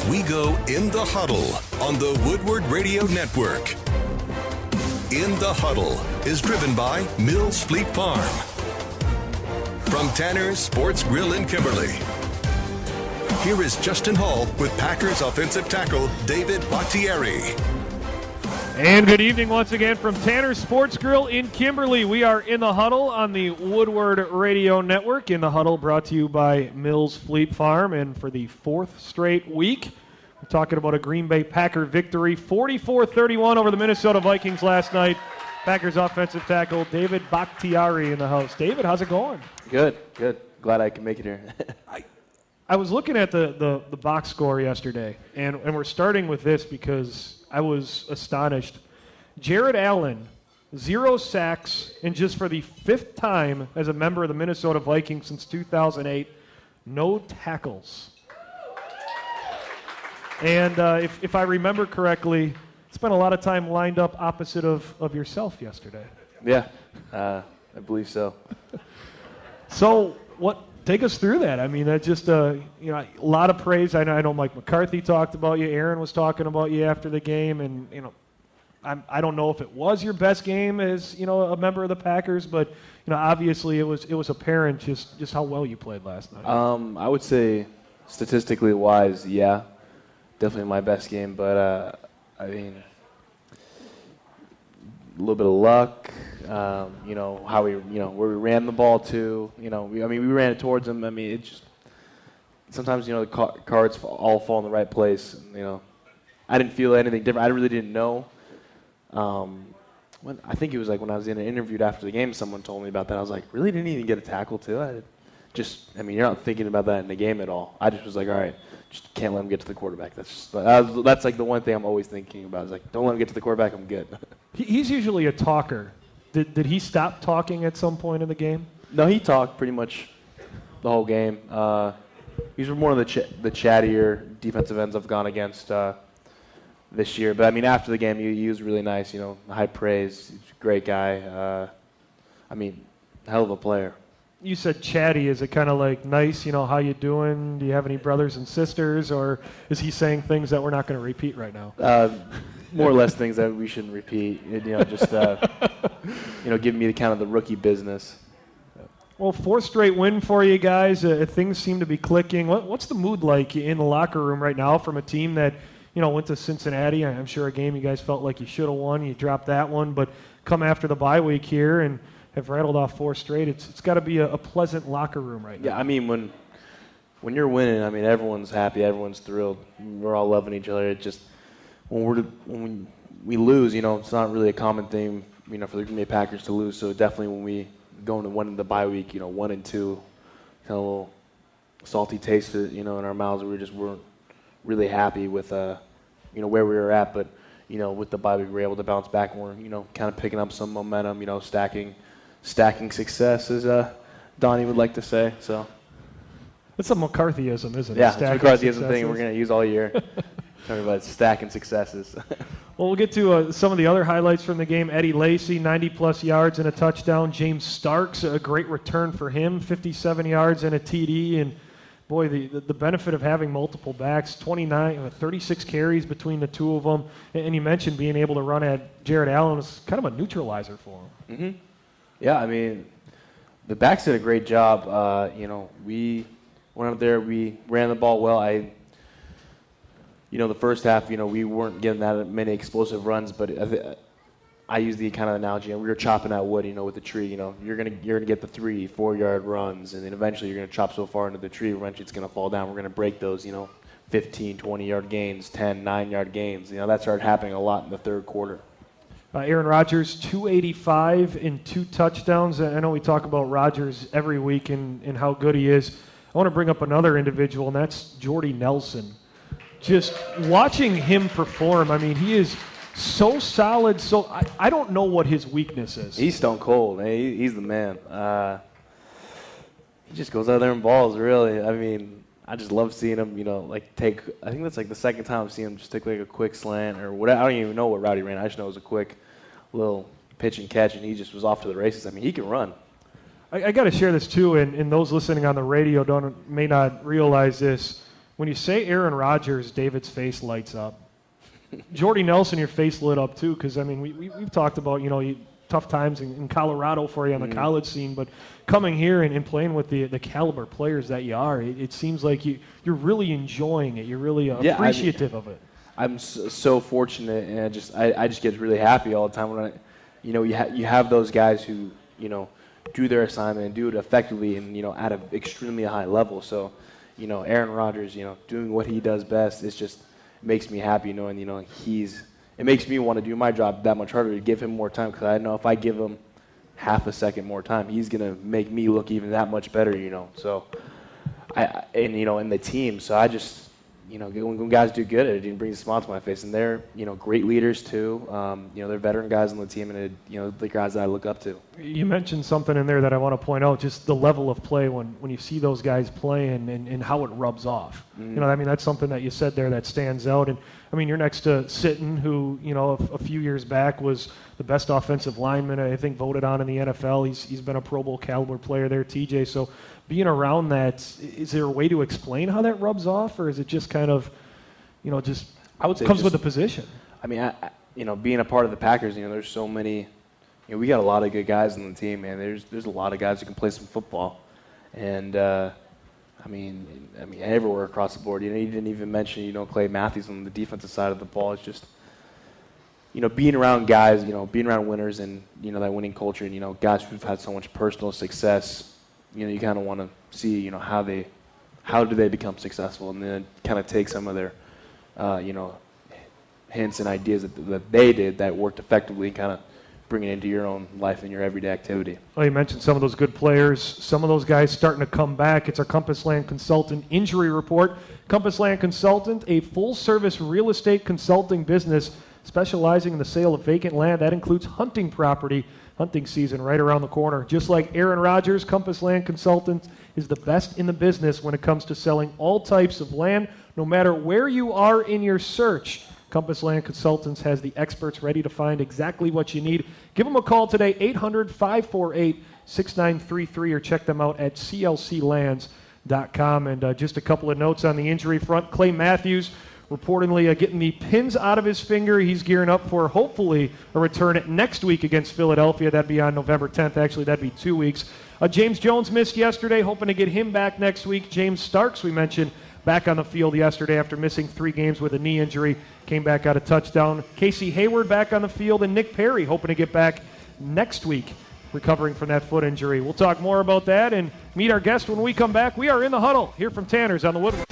We go in the huddle on the Woodward Radio Network. In the Huddle is driven by Mills Fleet Farm. From Tanner's Sports Grill in Kimberly, here is Justin Hall with Packers offensive tackle David Bakhtiari. And good evening once again from Tanner's Sports Grill in Kimberly. We are in the Huddle on the Woodward Radio Network. In the Huddle brought to you by Mills Fleet Farm. And for the fourth straight week, we're talking about a Green Bay Packer victory, 44-31 over the Minnesota Vikings last night. Packers offensive tackle David Bakhtiari in the house. David, how's it going? Good. Glad I can make it here. I was looking at the box score yesterday, and we're starting with this because I was astonished. Jared Allen, 0 sacks, and just for the 5th time as a member of the Minnesota Vikings since 2008, no tackles. And if I remember correctly, spent a lot of time lined up opposite of yourself yesterday. Yeah, I believe so. So take us through that. I mean, that's just a lot of praise. I know Mike McCarthy talked about you. Aaron was talking about you after the game, and I don't know if it was your best game as a member of the Packers, but obviously it was apparent just how well you played last night. I would say statistically wise, yeah, definitely my best game. But I mean, a little bit of luck. How we, where we ran the ball to, we ran it towards them. I mean, it just, sometimes, the cards all fall in the right place. I didn't feel anything different. I really didn't know. I think it was like when I was in an interview after the game, someone told me about that. I was like, really didn't even get a tackle too? You're not thinking about that in the game at all. I just was like, all right, just can't let him get to the quarterback. That's like the one thing I'm always thinking about. Is like, don't let him get to the quarterback. I'm good. He's usually a talker. Did he stop talking at some point in the game? No, he talked pretty much the whole game. He's one of the chattier defensive ends I've gone against this year. But, after the game, he was really nice, high praise. He's a great guy. Hell of a player. You said chatty. Is it kind of like nice, how you doing? Do you have any brothers and sisters? Or is he saying things that we're not going to repeat right now? More or less things that we shouldn't repeat. Giving me the kind of the rookie business. Well, 4th straight win for you guys. Things seem to be clicking. What's the mood like in the locker room right now from a team that, went to Cincinnati? I'm sure a game you guys felt like you should have won. You dropped that one, but come after the bye week here and have rattled off 4 straight. It's got to be a pleasant locker room right now. Yeah, when you're winning, everyone's happy, everyone's thrilled. We're all loving each other. It just when we lose, it's not really a common thing, for the Green Bay Packers to lose. So definitely when we go into one in the bye week, 1-2, kind of a little salty taste, in our mouths. We weren't really happy with, where we were at. But, with the bye week, we were able to bounce back. And we're, kind of picking up some momentum, stacking success, as Donnie would like to say. So it's a McCarthyism, isn't it? Yeah, it's a McCarthyism thing we're going to use all year. Talking about stacking successes. Well, we'll get to some of the other highlights from the game. Eddie Lacy, 90-plus yards and a touchdown. James Starks, a great return for him, 57 yards and a TD. And, boy, the benefit of having multiple backs, 36 carries between the two of them. And you mentioned being able to run at Jared Allen was kind of a neutralizer for him. Mm-hmm. Yeah, the backs did a great job. We went up there. We ran the ball well. The first half, we weren't getting that many explosive runs, but I use the kind of analogy, and we were chopping that wood, with the tree. You're gonna get the 3-4 yard runs, and then eventually you're gonna chop so far into the tree, eventually it's gonna fall down. We're gonna break those, 15, 20 yard gains, 10, 9 yard gains. That started happening a lot in the third quarter. Aaron Rodgers, 285 and 2 touchdowns. I know we talk about Rodgers every week and how good he is. I want to bring up another individual, and that's Jordy Nelson. Just watching him perform, he is so solid. So I don't know what his weakness is. He's stone cold. He's the man. He just goes out there and balls, really. I just love seeing him, take – I think that's like the second time I've seen him just take like a quick slant or whatever. I don't even know what route he ran. I just know it was a quick little pitch and catch, and he just was off to the races. He can run. I got to share this too, and those listening on the radio may not realize this. When you say Aaron Rodgers, David's face lights up. Jordy Nelson, your face lit up too, because I mean we've talked about tough times in Colorado for you on the college scene, but coming here and playing with the caliber players that you are, it seems like you're really enjoying it. You're really appreciative of it. I'm so fortunate, and I just get really happy all the time when you have those guys who do their assignment and do it effectively and at an extremely high level. So Aaron Rodgers, doing what he does best, it just makes me happy knowing it makes me want to do my job that much harder to give him more time, because I know if I give him half a second more time, he's gonna make me look even that much better. So in the team, so I just. When guys do good, it brings a smile to my face, and they're great leaders too. They're veteran guys on the team, and the guys that I look up to. You mentioned something in there that I want to point out, just the level of play when you see those guys play and how it rubs off. That's something that you said there that stands out. And I mean, you're next to Sitton, who a few years back was the best offensive lineman, I think, voted on in the NFL. He's been a Pro Bowl caliber player there, TJ. So being around that, is there a way to explain how that rubs off, or is it just kind of, just I would say comes with the position? I mean, being a part of the Packers, there's so many, we got a lot of good guys on the team, man. There's a lot of guys who can play some football, and I mean everywhere across the board. You didn't even mention Clay Matthews on the defensive side of the ball. It's just being around guys, being around winners, and that winning culture, and guys who've had so much personal success. You kind of want to see, how do they become successful, and then kind of take some of their, hints and ideas that they did that worked effectively, and kind of bring it into your own life and your everyday activity. Well, you mentioned some of those good players. Some of those guys starting to come back. It's our Compass Land Consultant injury report. Compass Land Consultant, a full-service real estate consulting business specializing in the sale of vacant land. That includes hunting property. Hunting season right around the corner. Just like Aaron Rodgers, Compass Land Consultants is the best in the business when it comes to selling all types of land, no matter where you are in your search. Compass Land Consultants has the experts ready to find exactly what you need. Give them a call today, 800-548-6933, or check them out at clclands.com. And just a couple of notes on the injury front. Clay Matthews reportedly getting the pins out of his finger. He's gearing up for, hopefully, a return next week against Philadelphia. That'd be on November 10th. Actually, that'd be 2 weeks. James Jones missed yesterday, hoping to get him back next week. James Starks, we mentioned, back on the field yesterday after missing 3 games with a knee injury. Came back out a touchdown. Casey Hayward back on the field, and Nick Perry hoping to get back next week, recovering from that foot injury. We'll talk more about that and meet our guest when we come back. We are in the huddle here from Tanner's on the Woodward.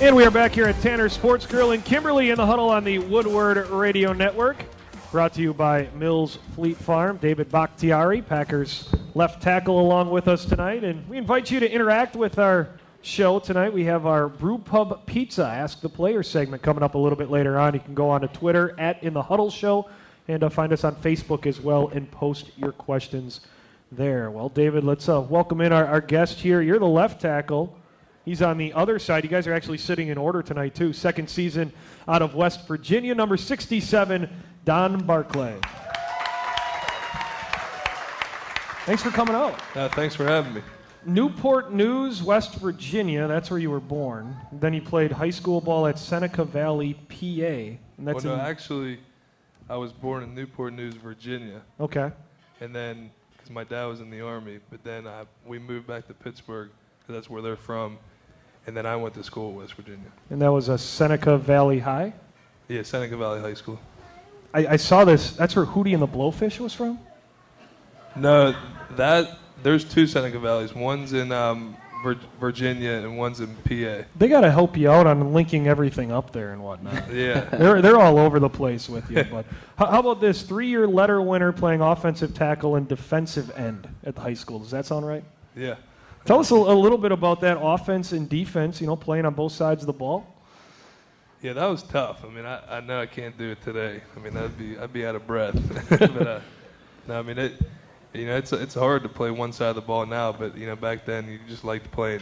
And we are back here at Tanner Sports Grill in Kimberly in the huddle on the Woodward Radio Network. Brought to you by Mills Fleet Farm. David Bakhtiari, Packers left tackle, along with us tonight. And we invite you to interact with our show tonight. We have our Brew Pub Pizza Ask the Player segment coming up a little bit later on. You can go on to Twitter at In the Huddle Show and find us on Facebook as well and post your questions there. Well, David, let's welcome in our guest here. You're the left tackle. He's on the other side. You guys are actually sitting in order tonight, too. Second season out of West Virginia, number 67, Don Barclay. Thanks for coming out. Thanks for having me. Newport News, West Virginia. That's where you were born. Then you played high school ball at Seneca Valley, PA. And that's actually, I was born in Newport News, Virginia. Okay. And then, because my dad was in the Army, but then we moved back to Pittsburgh, because that's where they're from. And then I went to school at West Virginia. And that was a Seneca Valley High? Yeah, Seneca Valley High School. I saw this. That's where Hootie and the Blowfish was from? No, there's 2 Seneca Valleys. One's in Virginia and one's in PA. They got to help you out on linking everything up there and whatnot. Yeah. They're all over the place with you. But how about this? 3-year letter winner playing offensive tackle and defensive end at the high school. Does that sound right? Yeah. Tell us a little bit about that offense and defense, playing on both sides of the ball. Yeah, that was tough. I mean, I know I can't do it today. I mean, I'd be out of breath. But no, I mean, it's hard to play one side of the ball now, but back then you just liked playing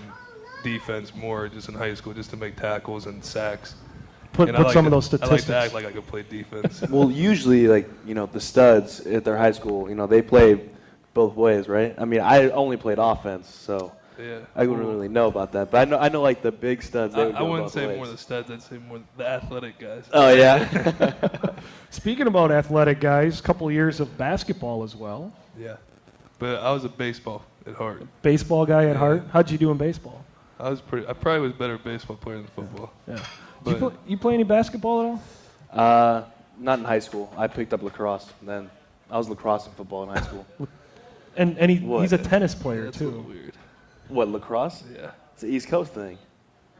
defense more, just in high school, just to make tackles and sacks. Put some of those statistics. I like to act like I could play defense. Well, usually, the studs at their high school, they play both ways, right? I mean, I only played offense, so Yeah. I wouldn't really know about that. But I know like the big studs. They would I go wouldn't both say ways. more the studs. I'd say more the athletic guys. Oh yeah. Speaking about athletic guys, a couple years of basketball as well. Yeah. But I was a baseball at heart. Baseball guy at Yeah. heart. How'd you do in baseball? I probably was a better baseball player than football. Yeah. But You play any basketball at all? Not in high school. I picked up lacrosse. Then I was lacrosse and football in high school. And What? he's a tennis player that's a too. little weird. What, lacrosse? Yeah. It's an East Coast thing.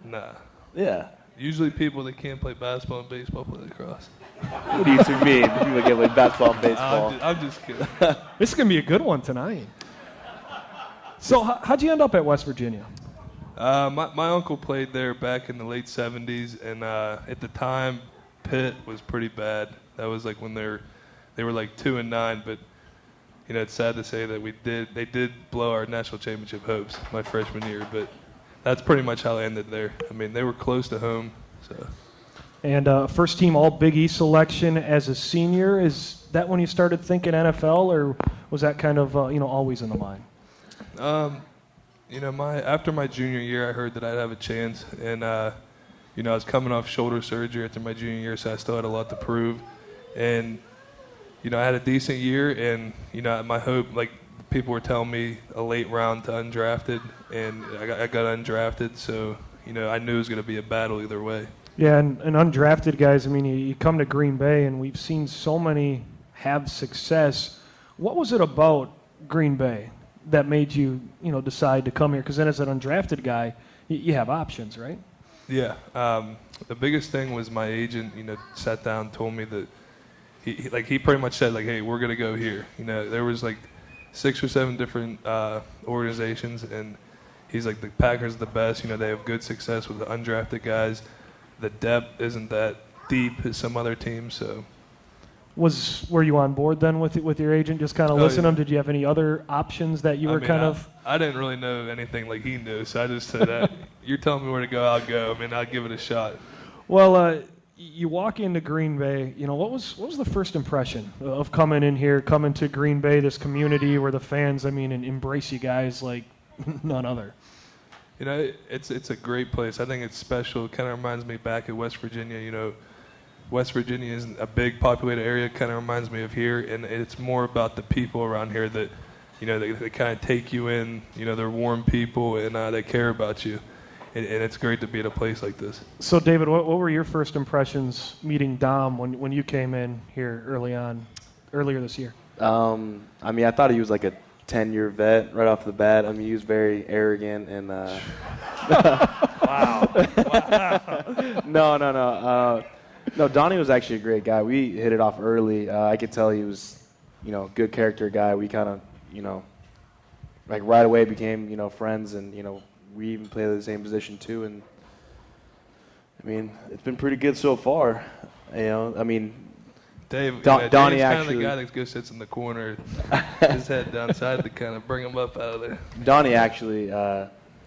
Nah. Yeah. Usually people that can't play basketball and baseball play lacrosse. What do you two mean? People get like basketball and baseball. I'm just kidding. This is gonna be a good one tonight. So how'd you end up at West Virginia? My uncle played there back in the late 70s, and at the time, Pitt was pretty bad. That was like when they were like 2-9, but you know, it's sad to say that they did blow our national championship hopes my freshman year, but that's pretty much how I ended there. I mean, they were close to home, so. And first team All Big East selection as a senior. Is that when you started thinking NFL, or was that kind of always in the mind? You know, after my junior year, I heard that I'd have a chance, and you know, I was coming off shoulder surgery after my junior year, so I still had a lot to prove, and you know, I had a decent year, and you know, my hope, like people were telling me, a late round to undrafted, and I got undrafted, so you know, I knew it was going to be a battle either way. Yeah, and undrafted guys. I mean, you come to Green Bay, and we've seen so many have success. What was it about Green Bay that made you, decide to come here? Because then, as an undrafted guy, you have options, right? Yeah. The biggest thing was my agent. Sat down, told me that he pretty much said like, hey, we're gonna go here. There was like 6 or 7 different organizations, and he's like, the Packers are the best. They have good success with the undrafted guys. The depth isn't that deep as some other teams, so. Were you on board then with your agent, just kind of listening to him? Yeah. Did you have any other options that you were kind of? I didn't really know anything like he knew, so I just said, you're telling me where to go, I'll go. I mean, I'll give it a shot. Well, you walk into Green Bay. What was the first impression of coming in here, coming to Green Bay, this community where the fans, embrace you guys like none other? It's a great place. I think it's special. It kind of reminds me back at West Virginia. West Virginia isn't a big populated area. It kind of reminds me of here, and it's more about the people around here that, they kind of take you in. They're warm people, and they care about you, and it's great to be at a place like this. So, David, what were your first impressions meeting Dom when you came in here earlier this year? I thought he was like a 10-year vet right off the bat. He was very arrogant and. Wow. No, Donnie was actually a great guy. We hit it off early. I could tell he was, good character guy. We kind of, like right away became, friends, and we even play the same position too. And it's been pretty good so far. Dave, Donnie Dave's actually, kind of the guy that goes sits in the corner, his head downside to kind of bring him up out of there. Donnie actually,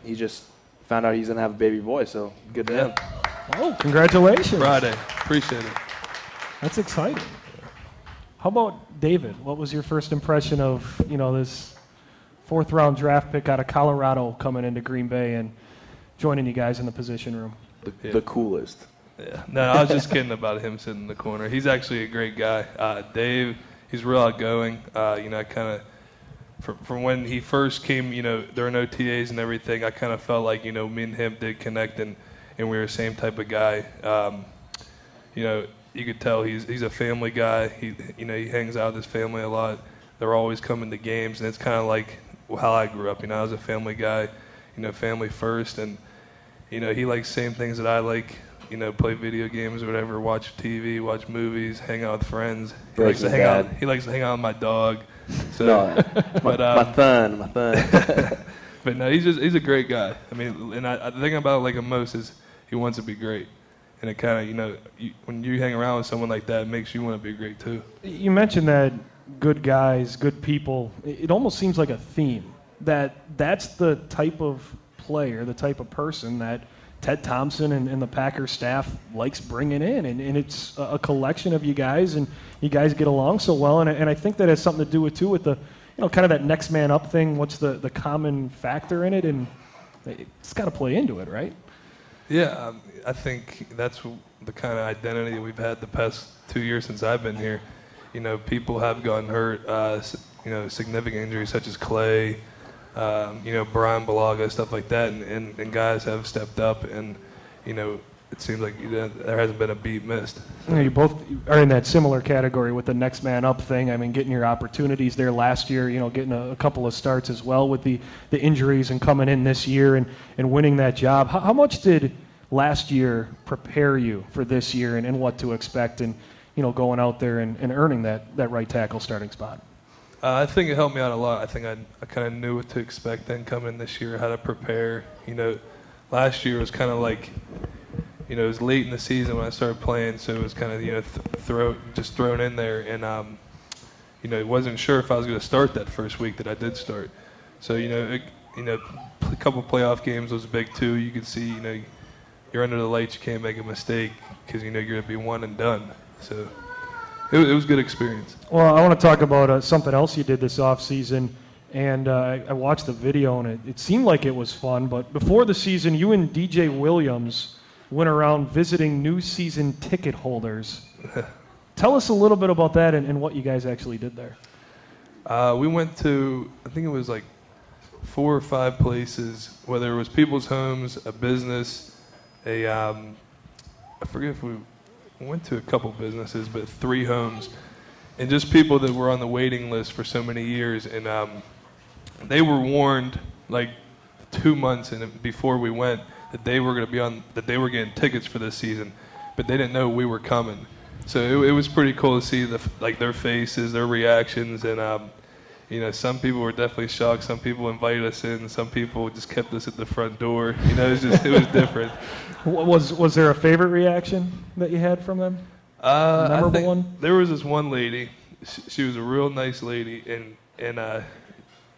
he just found out he's gonna have a baby boy, so good to him. Oh, congratulations! Friday, appreciate it. That's exciting. How about David? What was your first impression of this 4th-round draft pick out of Colorado coming into Green Bay and joining you guys in the position room? The coolest. Yeah, no, I was just kidding about him sitting in the corner. He's actually a great guy. Dave, he's real outgoing. I kind of, from when he first came, there were no TAs and everything. I kind of felt like, me and him did connect, and we were the same type of guy. You could tell he's a family guy. He hangs out with his family a lot. They're always coming to games, and it's kind of like how I grew up. I was a family guy, family first, and he likes the same things that I like. Play video games or whatever, watch TV, watch movies, hang out with friends. He likes to hang out. He likes to hang out with my dog. So, my son. But no, he's a great guy. And the thing about like him most is he wants to be great, and it kind of when you hang around with someone like that, it makes you want to be great too. You mentioned that good guys, good people. It almost seems like a theme that's the type of player, the type of person that Ted Thompson and the Packers staff likes bringing in, and it's a collection of you guys, and you guys get along so well, and I think that has something to do with the kind of that next man up thing. What's the common factor in it? And it's got to play into it, right? Yeah, I think that's the kind of identity we've had the past 2 years since I've been here. People have gotten hurt, significant injuries such as Clay, Brian Balaga, stuff like that, and guys have stepped up, and, it seems like there hasn't been a beat missed. You both are in that similar category with the next man up thing. I mean, getting your opportunities there last year, getting a couple of starts as well with the injuries and coming in this year and winning that job. How much did last year prepare you for this year and what to expect and, going out there and earning that right tackle starting spot? I think it helped me out a lot. I think I kind of knew what to expect then coming this year, how to prepare. Last year was kind of like, it was late in the season when I started playing, so it was kind of, thrown in there. And, I wasn't sure if I was going to start that first week that I did start. So, a couple playoff games was big too. You could see, you're under the lights, you can't make a mistake because, you're going to be one and done. So it was a good experience. Well, I want to talk about something else you did this offseason. And I watched the video, and it seemed like it was fun. But before the season, you and DJ Williams went around visiting new season ticket holders. Tell us a little bit about that and what you guys actually did there. We went to, I think it was like 4 or 5 places, whether it was people's homes, a business, I forget if we went to a couple businesses, but 3 homes, and just people that were on the waiting list for so many years. And they were warned like 2 months before we went that they were going to be that they were getting tickets for this season, but they didn't know we were coming. So it was pretty cool to see their faces, their reactions, and some people were definitely shocked. Some people invited us in. Some people just kept us at the front door. It was different. Was there a favorite reaction that you had from them? Memorable one? There was this one lady. She was a real nice lady, and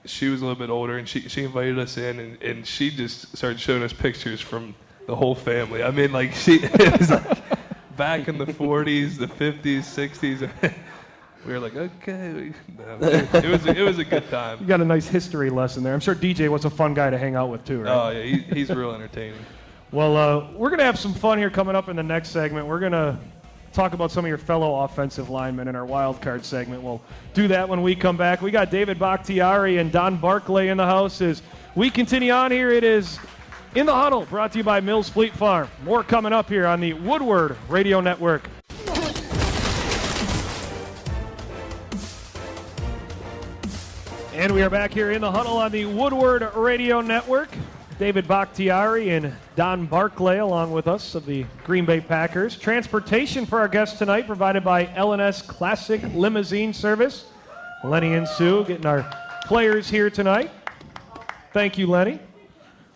she was a little bit older, and she invited us in, and she just started showing us pictures from the whole family. I mean, it was like back in the 40s, the 50s, 60s. We were like, okay. No, it was a good time. You got a nice history lesson there. I'm sure DJ was a fun guy to hang out with too, right? Oh, yeah, he's real entertaining. Well, we're going to have some fun here coming up in the next segment. We're going to talk about some of your fellow offensive linemen in our wild card segment. We'll do that when we come back. We got David Bakhtiari and Don Barclay in the house as we continue on here. It is In the Huddle, brought to you by Mills Fleet Farm. More coming up here on the Woodward Radio Network. And we are back here in the Huddle on the Woodward Radio Network. David Bakhtiari and Don Barclay along with us of the Green Bay Packers. Transportation for our guests tonight provided by L&S Classic Limousine Service. Lenny and Sue getting our players here tonight. Thank you, Lenny.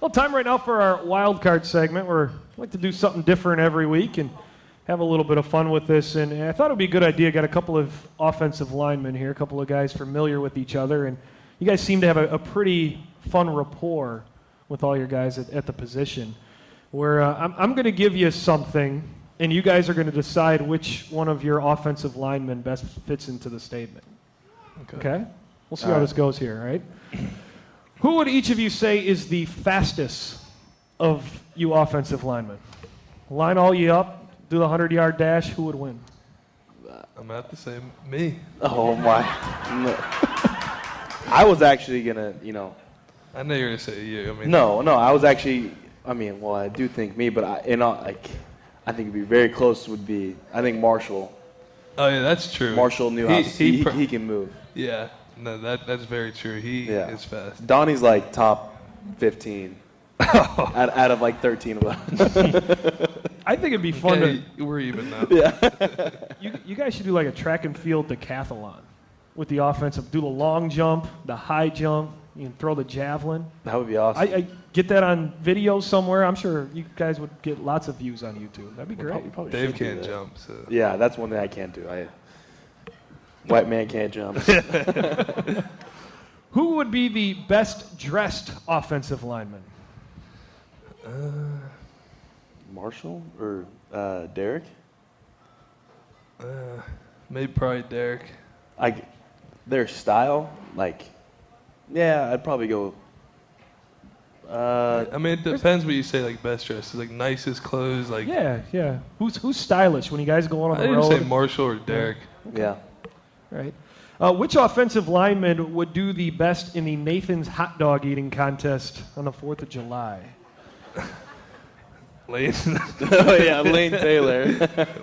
Well, time right now for our wild card segment. We're like to do something different every week and have a little bit of fun with this. And I thought it would be a good idea. Got a couple of offensive linemen here, a couple of guys familiar with each other. And you guys seem to have a pretty fun rapport with all your guys at the position, where I'm going to give you something, and you guys are going to decide which one of your offensive linemen best fits into the statement. Okay? We'll see how this goes here, all right? Who would each of you say is the fastest of you offensive linemen? Line all you up, do the 100-yard dash, who would win? I'm going to have to say me. Oh, my. No. I was actually going to, I know you're going to say you. No, I was actually, I do think me, but I think it'd be very close would be, I think Marshall. Oh, yeah, that's true. Marshall Newhouse, he can move. Yeah, no, that's very true. He is fast. Donnie's like top 15 out of like 13 of us. I think it'd be fun to... We're even now. Yeah. You guys should do like a track and field decathlon with the offensive. Do the long jump, the high jump. You can throw the javelin. That would be awesome. I get that on video somewhere. I'm sure you guys would get lots of views on YouTube. That'd be great. Probably Dave can't jump. So. Yeah, that's one thing I can't do. White man can't jump. Who would be the best dressed offensive lineman? Marshall or Derek? Maybe probably Derek. Their style, like Yeah, I'd probably go. I mean, it depends what you say, like best dressed. Like nicest clothes, like Yeah. Who's stylish when you guys go on I the didn't road? say Marshall or Derek. Yeah. Right. Which offensive lineman would do the best in the Nathan's hot dog eating contest on the 4th of July? Lane. Oh yeah, Lane Taylor.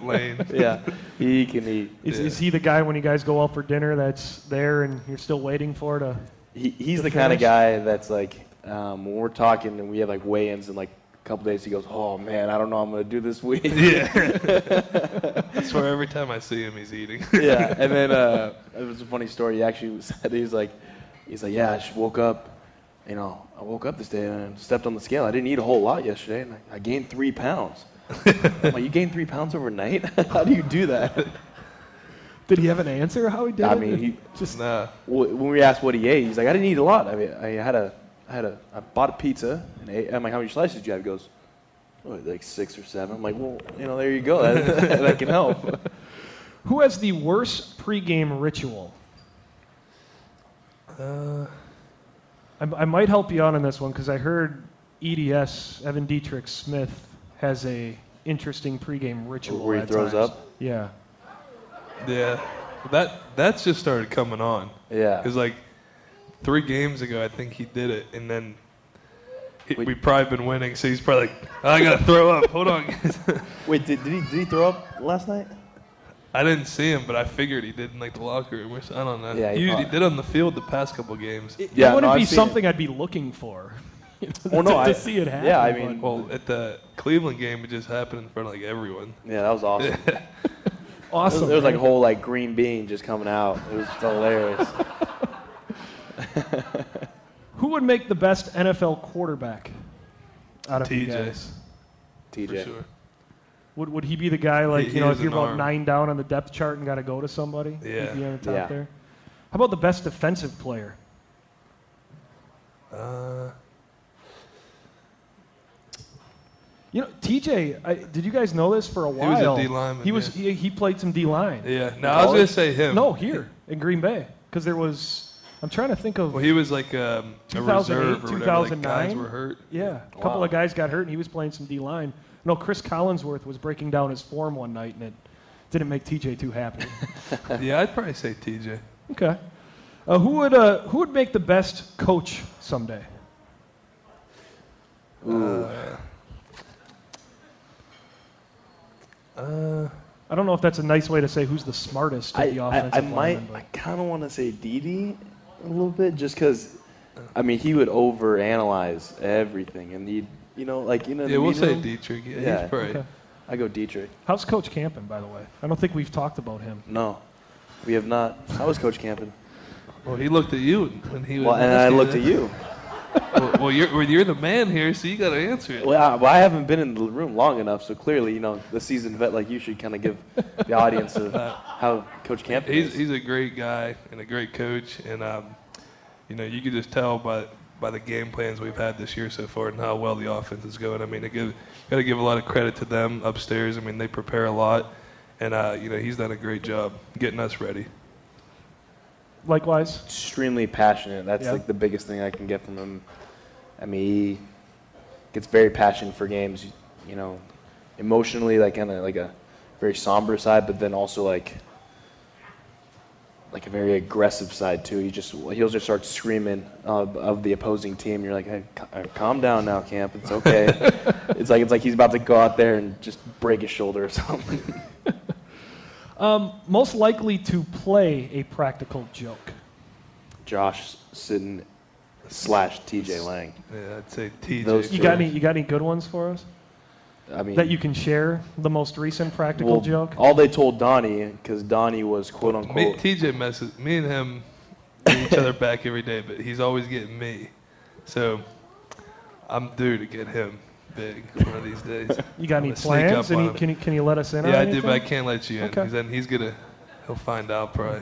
Lane. Yeah, he can eat. Is he the guy when you guys go out for dinner that's there and you're still waiting for it? He's the kind of guy that's like when we're talking and we have like weigh-ins in like a couple days, he goes, "Oh man, I don't know what I'm gonna do this week." Yeah. I swear every time I see him, he's eating. Yeah, and then it was a funny story. He actually said he's like, yeah, I just woke up. You know, I woke up this day and stepped on the scale. I didn't eat a whole lot yesterday, and I gained 3 pounds. I'm like, you gained 3 pounds overnight? How do you do that? Did he have an answer how he did it? I mean, he just Nah. when we asked what he ate, he's like, I didn't eat a lot. I mean, I bought a pizza and ate. I'm like, how many slices did you have? He goes, oh, like 6 or 7. I'm like, well, you know, there you go. That can help. Who has the worst pregame ritual? I might help you out on this one because I heard EDS, Evan Dietrich Smith, has a interesting pregame ritual. Where he at throws times. up? Yeah. Yeah. That's just started coming on. Yeah. Because like 3 games ago, I think he did it, and then we've probably been winning, so he's probably like, oh, I gotta throw up. Hold on, guys. Wait, did he throw up last night? I didn't see him, but I figured he did in like the locker room. I don't know. Yeah, he did on the field the past couple games. It Yeah, wouldn't no, be I've seen something I'd be looking for. Well, no, to see it happen. Yeah, I mean, Well, at the Cleveland game, it just happened in front of like everyone. yeah, that was awesome. awesome. There was like a man. whole like green bean just coming out. It was hilarious. Who would make the best NFL quarterback out of you TJ. guys? TJ. For sure. Would he be the guy like, He you know, has if you're an about arm. 9 down on the depth chart and got to go to somebody? Yeah. He'd be on the top Yeah. there. How about the best defensive player? You know, TJ, did you guys know this for a was while? a D lineman, He was yeah. he played some D line. Yeah. No, I was gonna say him. No, here in Green Bay, because there was. I'm trying to think of. Well, he was like a 2008, reserve or whatever. Like, 2009. guys were hurt. Yeah, a couple of guys got hurt, and he was playing some D line. No, Chris Collinsworth was breaking down his form one night, and it didn't make TJ too happy. Yeah, I'd probably say TJ. Okay, who would make the best coach someday? I don't know if that's a nice way to say who's the smartest of the offensive linemen, but- I kind of want to say Dede a little bit, just because, I mean, he would overanalyze everything, and he'd, you know, like, you know. Yeah, we'll say Dietrich. Yeah, Yeah. he's probably. Okay. I go Dietrich. How's Coach Campen, by the way? I don't think we've talked about him. No, we have not. How was Coach Campen? Well, he looked at you when he was. Well, and I looked at you. Well, you're the man here, so you got to answer it. Well, I haven't been in the room long enough, so clearly, you know, the seasoned vet like you should kind of give the audience how Coach Campen is. He's a great guy and a great coach, and you know, you can just tell by the game plans we've had this year so far and how well the offense is going. I mean, got to give a lot of credit to them upstairs. I mean, they prepare a lot, and you know, he's done a great job getting us ready. Likewise. Extremely passionate. That's Yeah. like the biggest thing I can get from him. I mean, he gets very passionate for games. You know, emotionally, like kind of like a very somber side, but then also like a very aggressive side too. He'll just start screaming of the opposing team. You're like, hey, calm down now, Camp. It's okay. it's like he's about to go out there and just break his shoulder or something. Most likely to play a practical joke. Josh Sitton / TJ Lang. Yeah, I'd say TJ. Those You two. got any good ones for us I mean, that you can share? The most recent practical joke. all they told Donnie, because Donnie was quote Me, unquote. TJ messes. Me and him get each other back every day, but he's always getting me. So I'm due to get him big one of these days. You got I'm any gonna sneak plans? up on him. Can you let us in? Yeah, on I anything? did, but I can't let you in. Okay. 'Cause then he'll find out probably.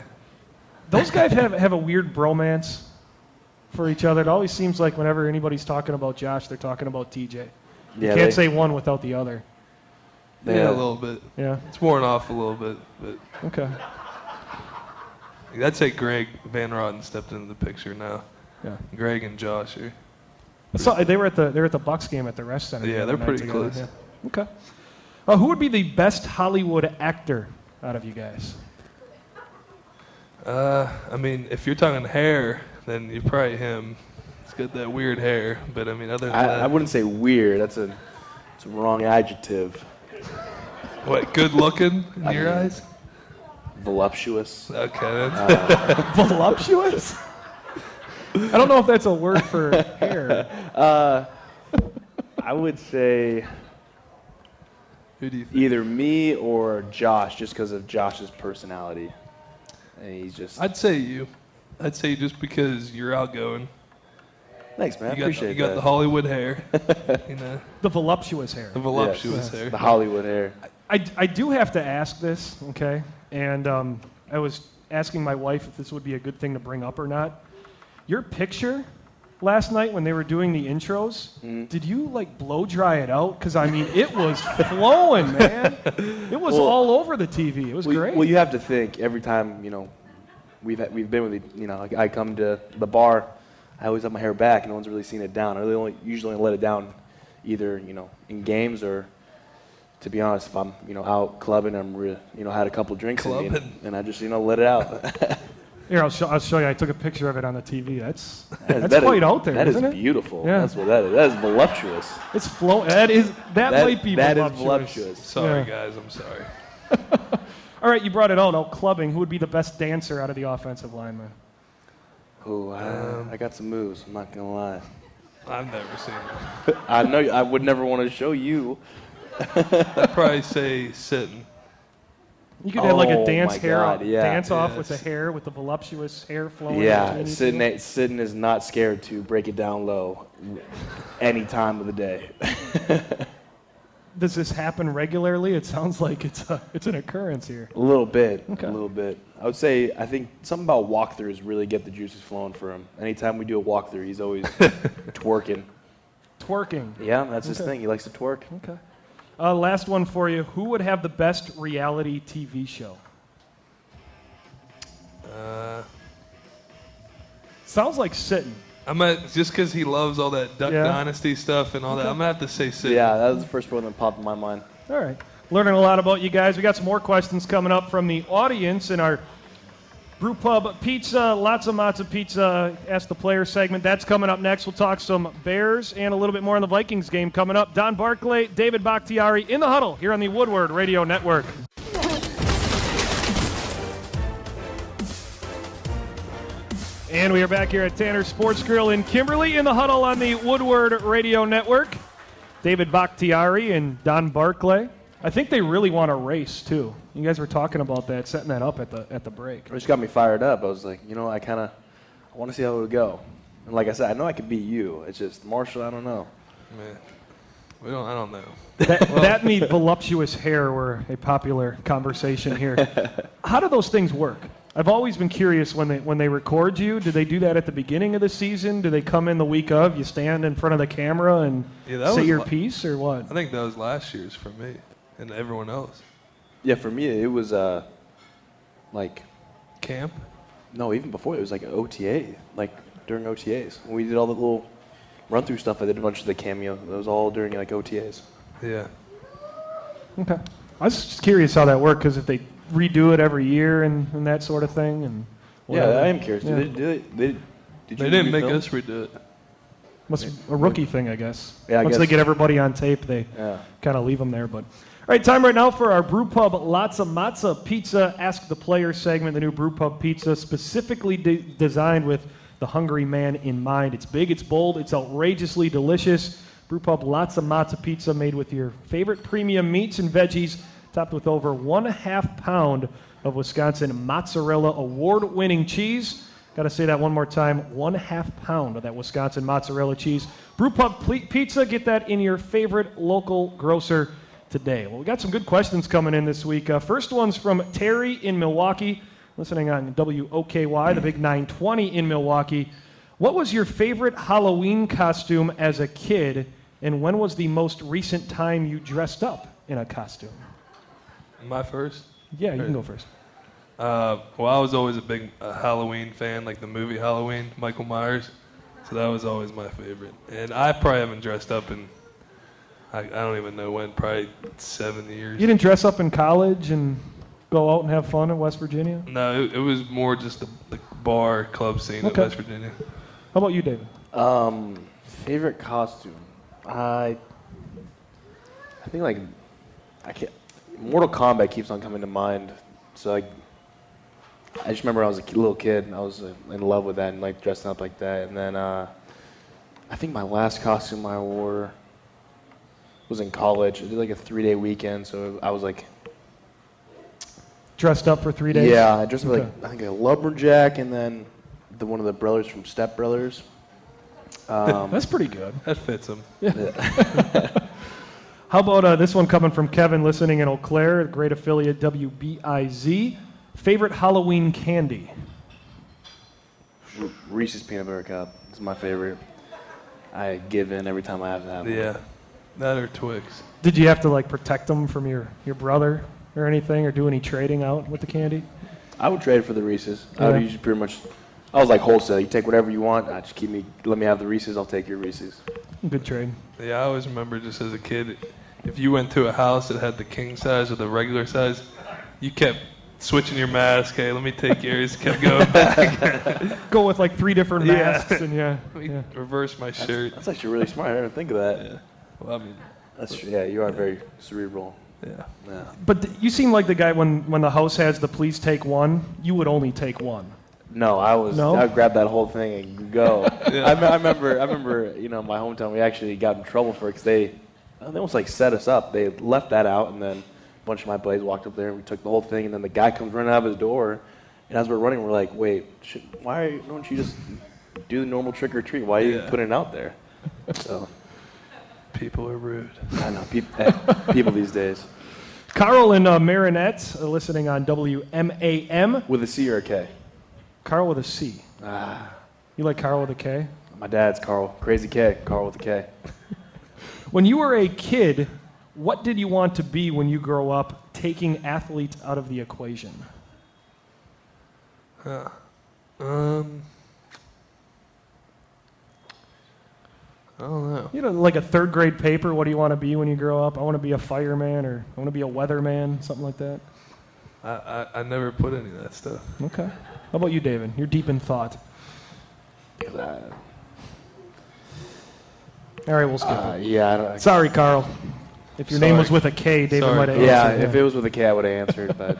Those guys have a weird bromance for each other. It always seems like whenever anybody's talking about Josh, they're talking about TJ. You Yeah, can't they- say one without the other. Yeah, a little bit. Yeah. It's worn off a little bit, but Okay. I'd say Greg Van Rotten stepped into the picture now. Yeah. Greg and Josh are. So they were at the Bucks game at the Rest Center. Yeah, they're pretty close. Yeah. Okay. Who would be the best Hollywood actor out of you guys? I mean, if you're talking hair, then you're probably him. He's got that weird hair. But I mean, other than that, I wouldn't say weird. It's a wrong adjective. What? Good looking in your eyes? Voluptuous. Okay. That's Voluptuous? I don't know if that's a word for hair. I would say Who do you think? either me or Josh, just because of Josh's personality. And he's just. I'd say you. I'd say just because you're outgoing. Thanks, man. I You got, appreciate you got that. the Hollywood hair. You know, The voluptuous hair. the voluptuous Yes, hair. the Hollywood hair. I do have to ask this, okay? And I was asking my wife if this would be a good thing to bring up or not. Your picture last night when they were doing the intros, did you like blow dry it out? Because I mean, it was flowing, man. It was all over the TV. It was great. Well, you have to think every time we've been with like I come to the bar, I always have my hair back. No one's really seen it down. I really usually let it down, either in games or, to be honest, if I'm out clubbing, had a couple drinks in me, and I just let it out. Here, I'll show you. I took a picture of it on the TV. That's That quite is, out there, That is isn't it? beautiful. Yeah. That's what that is. That is voluptuous. It's flow. That might be that voluptuous. is voluptuous. Sorry, Yeah. guys. I'm sorry. All right, you brought it out clubbing. Who would be the best dancer out of the offensive linemen? Oh, I got some moves. I'm not gonna lie. I've never seen it. I know. I would never want to show you. I'd probably say sitting. You could have like a Oh, dance my hair God, yeah. dance off with the Yes. hair with the voluptuous hair flowing. Yeah, between you two. sitting is not scared to break it down low, any time of the day. Does this happen regularly? It sounds like it's an occurrence here. A little bit. Okay. A little bit. I would say I think something about walkthroughs really get the juices flowing for him. Anytime we do a walkthrough, he's always twerking. Twerking. Yeah, that's his Okay. thing. He likes to twerk. Okay. Last one for you. Who would have the best reality TV show? Sounds like sitting. Just because he loves all that Duck Yeah. Dynasty stuff and all that, I'm gonna have to say sitting. Yeah, that was the first one that popped in my mind. All right. Learning a lot about you guys. We got some more questions coming up from the audience in our Brew Pub Pizza, lots of matzo pizza, Ask the Player segment. That's coming up next. We'll talk some Bears and a little bit more on the Vikings game coming up. Don Barclay, David Bakhtiari in the Huddle here on the Woodward Radio Network. And we are back here at Tanner Sports Grill in Kimberly in the Huddle on the Woodward Radio Network. David Bakhtiari and Don Barclay. I think they really want to race too. You guys were talking about that, setting that up at the break. It just got me fired up. I was like, I want to see how it would go. And like I said, I know I could beat you. It's just Marshall. I don't know. Man, I don't know. That and the voluptuous hair were a popular conversation here. How do those things work? I've always been curious when they record you. Do they do that at the beginning of the season? Do they come in the week of? You stand in front of the camera and say your piece, or what? I think that was last year's for me and everyone else. Yeah, for me it was like Camp? no, even before it was like OTA, like during OTAs when we did all the little run through stuff. I did a bunch of the cameo. It was all during like OTAs. Yeah. Okay. I was just curious how that worked, because if they redo it every year and that sort of thing, and whatever. Yeah, I am curious. Yeah. Did you They didn't make refilm? us redo it. Must be a rookie thing, I guess. Yeah, I Once guess. they get everybody on tape, they Yeah. kind of leave them there. But all right, time right now for our Brew Pub Lots of Matzo Pizza Ask the Player segment. The new Brew Pub Pizza, specifically designed with the hungry man in mind. It's big, it's bold, it's outrageously delicious. Brew Pub Lots of Matzo Pizza, made with your favorite premium meats and veggies, topped with over 1/2 pound of Wisconsin mozzarella award-winning cheese. Got to say that one more time, 1/2 pound of that Wisconsin mozzarella cheese. Brew Pub Pizza, get that in your favorite local grocer today. Well, we got some good questions coming in this week. First one's from Terry in Milwaukee, listening on WOKY, the big 920 in Milwaukee. What was your favorite Halloween costume as a kid, and when was the most recent time you dressed up in a costume? My first? Yeah, you can go first. Well, I was always a big Halloween fan, like the movie Halloween, Michael Myers. So that was always my favorite. And I probably haven't dressed up in, I don't even know when, probably 7 years. You didn't dress up in college and go out and have fun in West Virginia? No, it was more just the bar club scene of West Virginia. How about you, David? Favorite costume? I think like Mortal Kombat keeps on coming to mind. So I just remember I was a little kid and I was in love with that and like dressing up like that. And then I think my last costume I wore was in college. I did like a 3-day weekend, so I was like dressed up for 3 days? Yeah, I dressed up like I think a lumberjack and then one of the brothers from Step Brothers. That's pretty good. That fits him. How about this one coming from Kevin listening in Eau Claire, great affiliate WBIZ. Favorite Halloween candy? Reese's Peanut Butter Cup is my favorite. I give in every time I have to have one. Yeah, that or Twix. Did you have to like protect them from your brother or anything, or do any trading out with the candy? I would trade for the Reese's. Yeah. I would usually pretty much. I was like wholesale. You take whatever you want. Just let me have the Reese's. I'll take your Reese's. Good trade. Yeah, I always remember just as a kid, if you went to a house that had the king size or the regular size, you kept switching your mask. Hey, let me take yours. Kept going back. Go with like 3 different masks and Let me reverse my shirt. That's actually really smart. I didn't think of that. Yeah. Well, I mean, That's true. Yeah, you are very cerebral. yeah. Yeah. But you seem like the guy when the house has the please take one, you would only take one. No, I would grab that whole thing and go. Yeah. I remember, my hometown, we actually got in trouble for it because they almost like set us up. They left that out, and then a bunch of my buddies walked up there, and we took the whole thing, and then the guy comes running out of his door, and as we're running, we're like, wait, don't you just do the normal trick or treat? Why are you putting it out there? So People are rude. I know, people these days. Carl in Marinette listening on WMAM. With a C or a K? Carl with a C. You like Carl with a K? My dad's Carl. Crazy K. Carl with a K. When you were a kid, what did you want to be when you grow up, taking athlete out of the equation? I don't know. You know, like a 3rd grade paper, what do you want to be when you grow up? I want to be a fireman, or I want to be a weatherman, something like that. I never put any of that stuff. Okay. How about you, David? You're deep in thought. All right, we'll skip it. Yeah, I don't. Sorry, Carl. If your name was with a K, David Sorry, might have Yeah, answered. if it was with a K, I would have answered, but.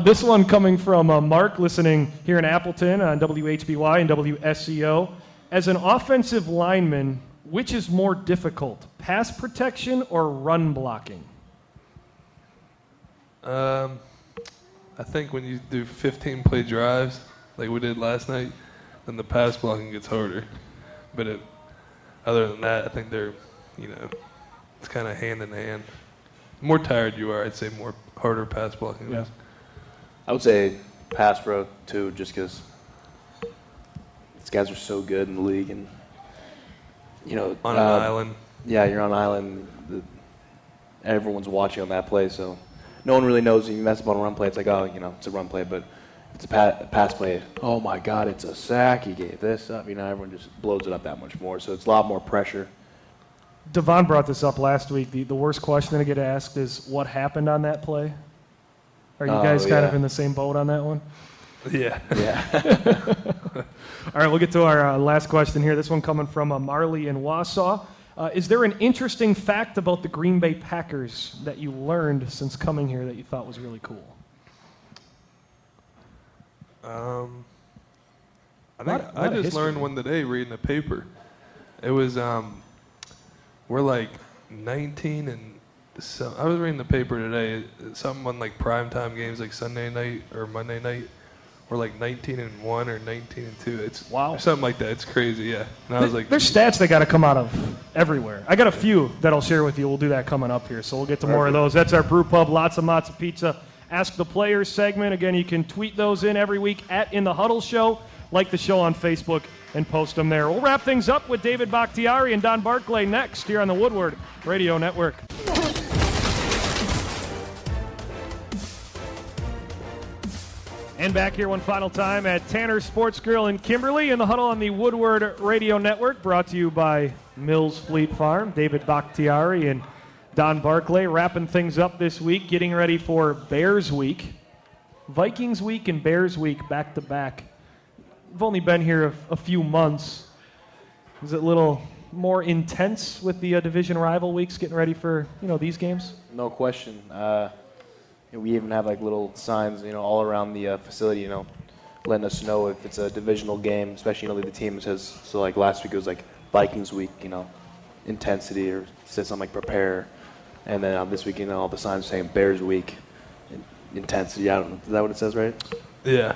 This one coming from Mark, listening here in Appleton on WHBY and WSCO. As an offensive lineman, which is more difficult, pass protection or run blocking? I think when you do 15-play drives, like we did last night, then the pass blocking gets harder. But other than that, I think they're, it's kind of hand in hand. The more tired you are, I'd say more harder pass blocking is. I would say pass pro too, just because these guys are so good in the league, and On an island. Yeah, you're on an island. Everyone's watching on that play, so no one really knows. If you mess up on a run play, it's like, it's a run play, but if it's a pass play. Oh my God, it's a sack. He gave this up. Everyone just blows it up that much more, so it's a lot more pressure. Devon brought this up last week. The worst question I get asked is, what happened on that play? Are you guys kind of in the same boat on that one? Yeah. Yeah. All right, we'll get to our last question here. This one coming from Marley in Wausau. Is there an interesting fact about the Green Bay Packers that you learned since coming here that you thought was really cool? I just learned one today reading the paper. It was we're like 19 and so I was reading the paper today. Something on like primetime games like Sunday night or Monday night. We're like 19-1 or 19-2. It's wow, something like that. It's crazy, yeah. And I was like, there's stats that got to come out of everywhere. I got a few that I'll share with you. We'll do that coming up here, so we'll get to more of those. That's our Brew Pub, Lots of Matzo Pizza Ask the Players segment. Again, you can tweet those in every week at In the Huddle Show. Like the show on Facebook and post them there. We'll wrap things up with David Bakhtiari and Don Barclay next here on the Woodward Radio Network. And back here one final time at Tanner Sports Grill in Kimberly in the Huddle on the Woodward Radio Network, brought to you by Mills Fleet Farm. David Bakhtiari and Don Barclay wrapping things up this week, getting ready for Bears Week. Vikings Week and Bears Week back to back. We've only been here a few months. Is it a little more intense with the division rival weeks, getting ready for these games? No question. We even have like little signs, all around the facility, letting us know if it's a divisional game, especially the team says. So like last week it was like Vikings Week, intensity, or said something like prepare, and then this week all the signs saying Bears Week, intensity. I don't know. Is that what it says, right? Yeah,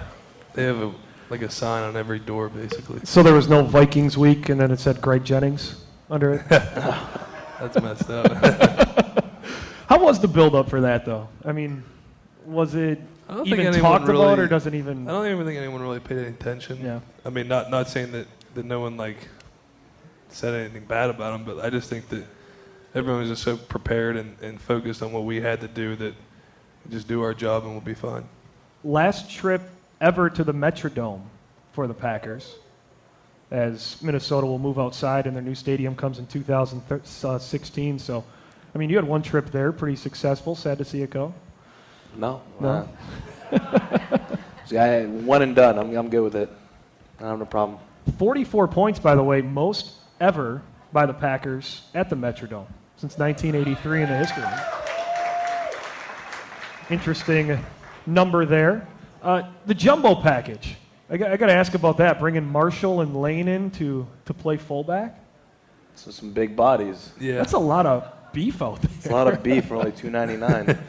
they have a sign on every door basically. So there was no Vikings Week, and then it said Greg Jennings under it. That's messed up. How was the build-up for that, though? I mean, was it even talked about, or doesn't even? I don't even think anyone really paid any attention. Yeah. I mean, not saying that no one said anything bad about them, but I just think that everyone was just so prepared and focused on what we had to do that we just do our job and we'll be fine. Last trip ever to the Metrodome for the Packers, as Minnesota will move outside and their new stadium comes in 2016. So, I mean, you had one trip there, pretty successful. Sad to see it go. No. See, I one and done. I'm good with it. I don't have no problem. 44 points, by the way, most ever by the Packers at the Metrodome since 1983 in the history. Interesting number there. The jumbo package. I got to ask about that. Bringing Marshall and Lane in to play fullback. So some big bodies. Yeah, that's a lot of beef out there. It's a lot of beef for only $2.99.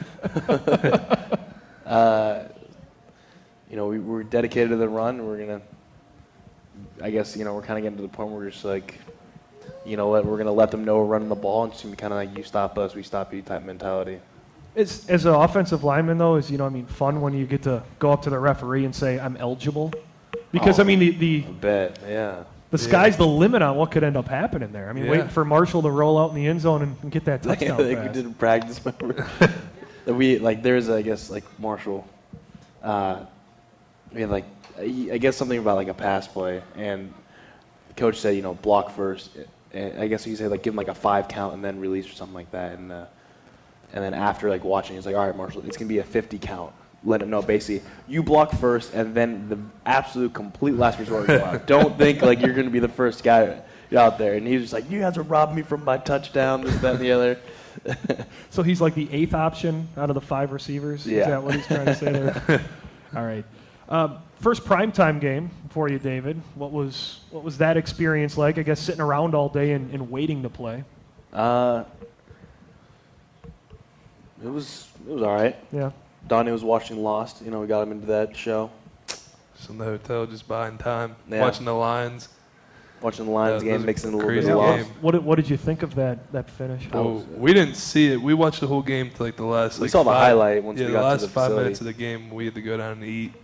We're dedicated to the run. We're gonna. I guess we're kind of getting to the point where we're just like, you know what, we're gonna let them know we're running the ball, and it's gonna be kind of like you stop us, we stop you type mentality. As an offensive lineman, though, is fun when you get to go up to the referee and say I'm eligible, because the sky's the limit on what could end up happening there. I mean, waiting for Marshall to roll out in the end zone and get that touchdown pass. We did in practice. There's Marshall. We had I guess something about a pass play, and the coach said block first. And I guess he said give him a 5 count and then release or something like that. And then after watching, he's like, all right, Marshall, it's gonna be a 50 count. Let him know basically you block first, and then the absolute complete last resort is block. Don't think you're gonna be the first guy out there. And he's just like, you guys are robbing me from my touchdown, this, that, and the other. So he's like the 8th option out of the 5 receivers. Yeah. Is that what he's trying to say there? All right. First primetime game for you, David. What was that experience like? I guess sitting around all day and waiting to play. It was all right. Yeah. Donnie was watching Lost. We got him into that show. Just in the hotel, just buying time, Yeah. watching the Lions. Watching the Lions game, mixing a little bit crazy of Lost. game. What did you think of that finish? Well, we didn't see it. We watched the whole game to the last. We saw the highlight once we the got last to the 5 facility. minutes of the game. We had to go down and eat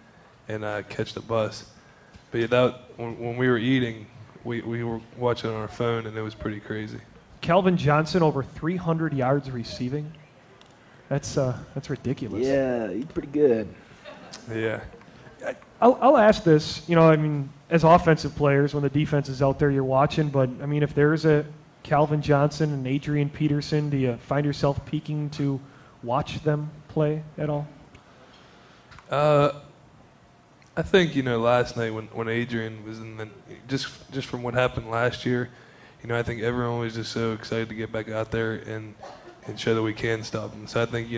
and catch the bus. But when we were eating, we were watching on our phone, and it was pretty crazy. Calvin Johnson over 300 yards receiving. That's ridiculous. Yeah, he's pretty good. Yeah. I'll ask this. As offensive players, when the defense is out there, you're watching. But if there's a Calvin Johnson and Adrian Peterson, do you find yourself peeking to watch them play at all? I think last night when Adrian was in the just from what happened last year, I think everyone was just so excited to get back out there and show that we can stop him. So I think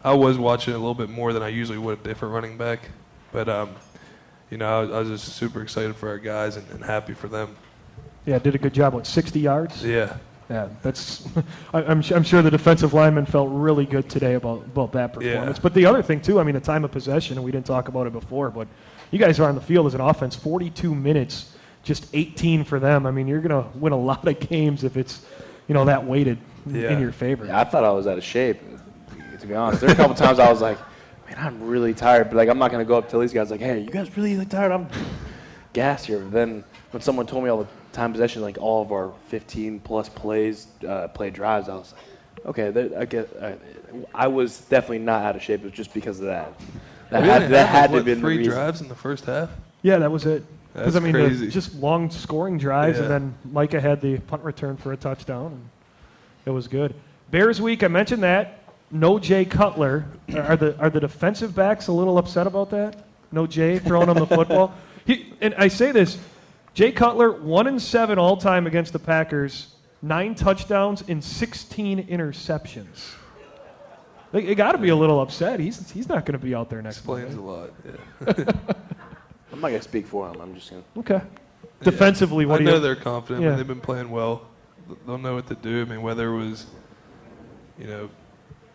I was watching a little bit more than I usually would a different running back, but I was just super excited for our guys and happy for them. Yeah, did a good job with 60 yards. Yeah. Yeah, that's. I'm sure the defensive lineman felt really good today about that performance. Yeah. But the other thing too, the time of possession, and we didn't talk about it before, but you guys are on the field as an offense, 42 minutes, just 18 for them. You're going to win a lot of games if it's, that weighted in your favor. Yeah, I thought I was out of shape, to be honest. There were a couple times I was like, man, I'm really tired. But I'm not going to go up to these guys hey, you guys really tired? I'm gassed here. But then when someone told me all the time possession, all of our 15-plus play drives, I was like, okay, I was definitely not out of shape. It was just because of that. That We had, didn't that have, had to what, have been the 3 reason. drives in the first half. Yeah, that was it. Because, That's crazy. just long scoring drives, and Yeah. then Micah had the punt return for a touchdown, and it was good. Bears week, I mentioned that. No Jay Cutler. Are the defensive backs a little upset about that? No Jay throwing him the football? And I say this, Jay Cutler, 1-7 all-time against the Packers, 9 touchdowns and 16 interceptions. They got to be a little upset. He's not going to be out there next Explains Monday. a lot. Yeah. I'm not going to speak for him. I'm just going to. Okay. Defensively, what I do know you? they're confident. Yeah. They've been playing well. They'll know what to do. I mean, whether it was,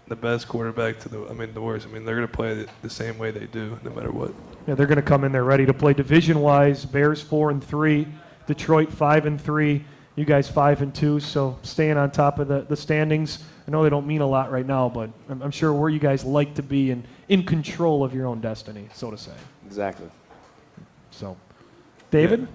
the best quarterback to the worst. I mean, they're going to play the same way they do, no matter what. Yeah, they're going to come in there ready to play division-wise. Bears 4-3, Detroit 5-3. You guys 5-2. So staying on top of the standings. I know they don't mean a lot right now, but I'm sure where you guys like to be and in control of your own destiny, so to say. Exactly. So, David,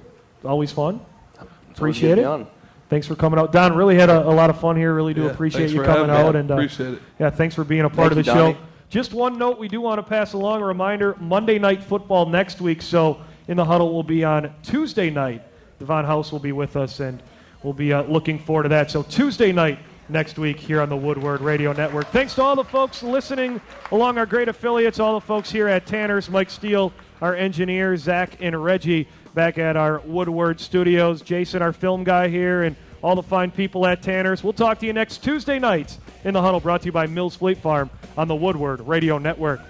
always fun. It's always Appreciate good to it. be on. Thanks for coming out. Don, really had a lot of fun here. Really do Yeah, appreciate thanks you for coming having me. out. And Appreciate it. Yeah, thanks for being a part Thank of the you, show. Donnie. Just one note, we do want to pass along a reminder, Monday Night Football next week. So In the Huddle will be on Tuesday night. Devon House will be with us, and we'll be looking forward to that. So Tuesday night next week here on the Woodward Radio Network. Thanks to all the folks listening along our great affiliates, all the folks here at Tanner's, Mike Steele, our engineer, Zach and Reggie back at our Woodward studios, Jason, our film guy here, and all the fine people at Tanner's. We'll talk to you next Tuesday night in the Huddle, brought to you by Mills Fleet Farm on the Woodward Radio Network.